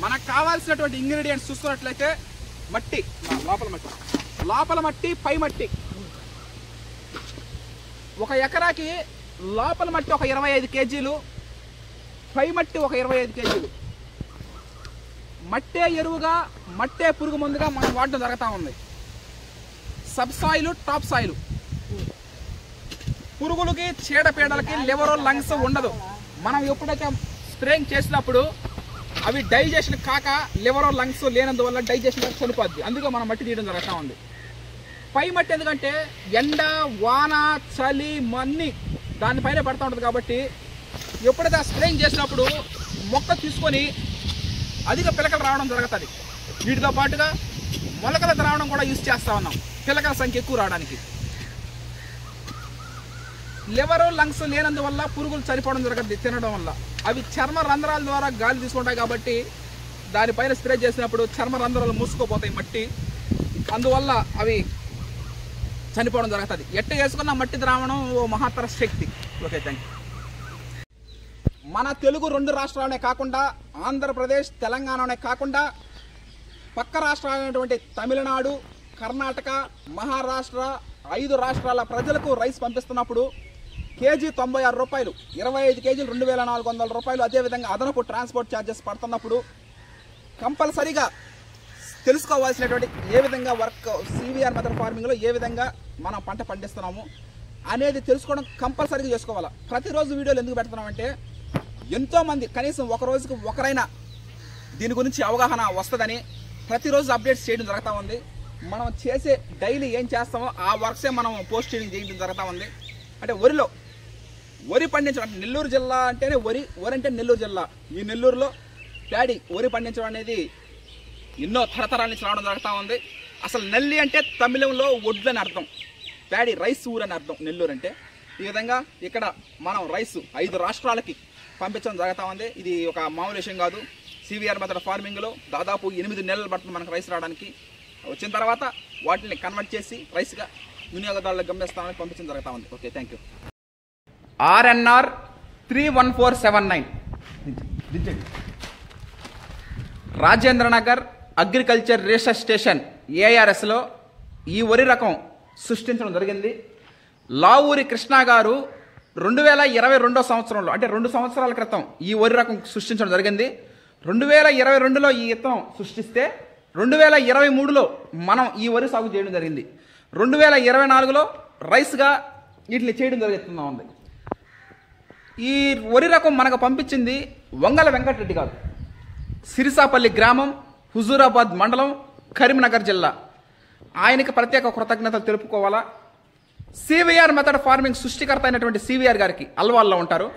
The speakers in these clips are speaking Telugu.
మనకు కావాల్సినటువంటి ఇంగ్రీడియంట్స్ చూస్తున్నట్లయితే మట్టి, లోపల మట్టి పై మట్టి. ఒక ఎకరాకి లోపల మట్టి ఒక 25 కేజీలు, పై మట్టి ఒక 25 కేజీలు. మట్టే ఎరువుగా, మట్టే పురుగు మందుగా మనం వాడడం జరుగుతూ ఉంది. Sub soil, top soil. పురుగులకి, చీడపీడలకి లివర్, లంగ్స్ ఉండదు. మనం ఎప్పుడైతే స్ప్రేయింగ్ చేసినప్పుడు అవి డైజెషన్ కాక లివర్, లంగ్స్ లేనందువల్ల డైజెషన్ చనిపోద్ది. అందుకే మనం మట్టి తీయడం జరుగుతూ ఉంది. పై మట్టి ఎందుకంటే ఎండ, వాన, చలి అన్నీ దానిపైన పడుతూ ఉంటుంది కాబట్టి ఎప్పుడైతే స్ప్రేయింగ్ చేసినప్పుడు మొక్క తీసుకొని అధిక పిలకలు రావడం జరుగుతుంది. వీటితో పాటుగా మొలకల ద్రావణం కూడా యూజ్ చేస్తూ ఉన్నాం పిలకల సంఖ్య ఎక్కువ రావడానికి. లివర్, లంగ్స్ లేనందువల్ల పురుగులు చనిపోవడం జరుగుతుంది తినడం వల్ల. అవి చర్మ రంధ్రాల ద్వారా గాలి తీసుకుంటాయి కాబట్టి దానిపైన స్ప్రే చేసినప్పుడు చర్మ రంధ్రాలు మూసుకుపోతాయి మట్టి, అందువల్ల అవి చనిపోవడం జరుగుతుంది. ఎట్ట చేసుకున్న మట్టి ద్రావణం ఓ మహత్తర శక్తి. Okay, thank you. మన తెలుగు 2 రాష్ట్రాలనే కాకుండా ఆంధ్రప్రదేశ్, తెలంగాణనే కాకుండా పక్క రాష్ట్రాలైనటువంటి తమిళనాడు, కర్ణాటక, మహారాష్ట్ర 5 రాష్ట్రాల ప్రజలకు రైస్ పంపిస్తున్నప్పుడు కేజీ 96 రూపాయలు, 25 కేజీలు 2400 రూపాయలు. అదేవిధంగా అదనపు ట్రాన్స్పోర్ట్ ఛార్జెస్ పడుతున్నప్పుడు కంపల్సరీగా తెలుసుకోవాల్సినటువంటి ఏ విధంగా వర్క్ సివిఆర్ మెథడ్ ఫార్మింగ్లో ఏ విధంగా మనం పంట పండిస్తున్నాము అనేది తెలుసుకోవడం కంపల్సరీగా చేసుకోవాలి. ప్రతిరోజు వీడియోలు ఎందుకు పెడుతున్నామంటే ఎంతోమంది కనీసం ఒక రోజుకి ఒకరైనా దీని గురించి అవగాహన వస్తుందని ప్రతిరోజు అప్డేట్స్ చేయడం జరుగుతూ ఉంది. మనం చేసే డైలీ ఏం చేస్తామో ఆ వర్క్సే మనం పోస్ట్ చేయడం జరుగుతూ ఉంది. అంటే వరి పండించడం, నెల్లూరు జిల్లా అంటేనే వరి అంటే నెల్లూరు జిల్లా. ఈ నెల్లూరులో ప్యాడీ వరి పండించడం అనేది ఎన్నో తరతరాల నుంచి రావడం జరుగుతూ ఉంది. అసలు నెల్లి అంటే తమిళంలో వడ్లు అని అర్థం, ప్యాడీ రైస్ ఊరు అని అర్థం నెల్లూరు అంటే. ఈ విధంగా ఇక్కడ మనం రైస్ 5 రాష్ట్రాలకి పంపించడం జరుగుతూ ఉంది. ఇది ఒక మామూలు విషయం కాదు. సివిఆర్ మెథడ్ ఫార్మింగ్లో దాదాపు 8 నెలలు పడుతుంది మనకు రైస్ రావడానికి. వచ్చిన తర్వాత వాటిని కన్వర్ట్ చేసి రైస్గా వినియోగదారులకు గమ్యస్థానానికి పంపించడం జరుగుతూ ఉంది. Okay, thank you. RNR 31479 Rajendranagar agriculture research station ARSలో ఈ వరి రకం సృష్టించడం జరిగింది. లావూరి కృష్ణ గారు 2022 సంవత్సరంలో, అంటే 2 సంవత్సరాల క్రితం ఈ వరి రకం సృష్టించడం జరిగింది. 2022లో ఈ విత్తనం సృష్టిస్తే 2023లో మనం ఈ వరి సాగు చేయడం జరిగింది. 2024లో రైస్గా వీటిని చేయడం జరుగుతూ ఉంది. ఈ వరి రకం మనకు పంపించింది వంగల వెంకటరెడ్డి గారు, సిరిసాపల్లి గ్రామం, హుజూరాబాద్ మండలం, కరీంనగర్ జిల్లా. ఆయనకి ప్రత్యేక కృతజ్ఞతలు తెలుపుకోవాలా. సివిఆర్ మెథడ్ ఫార్మింగ్ సృష్టికర్త అయినటువంటి సివిఆర్ గారికి అల్వాల్లో ఉంటారు,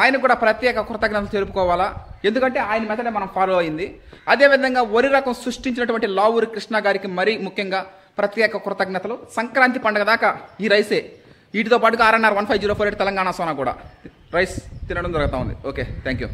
ఆయన కూడా ప్రత్యేక కృతజ్ఞతలు తెలుపుకోవాలా. ఎందుకంటే ఆయన మెథడే మనం ఫాలో అయింది. అదేవిధంగా వరి రకం సృష్టించినటువంటి లావూరి కృష్ణ గారికి మరీ ముఖ్యంగా ప్రత్యేక కృతజ్ఞతలు. సంక్రాంతి పండుగ దాకా ఈ రైసే, వీటితో పాటుగా RNR 15048 తెలంగాణ సోనా కూడా రైస్ తినడం జరుగుతూ ఉంది. Okay, thank you.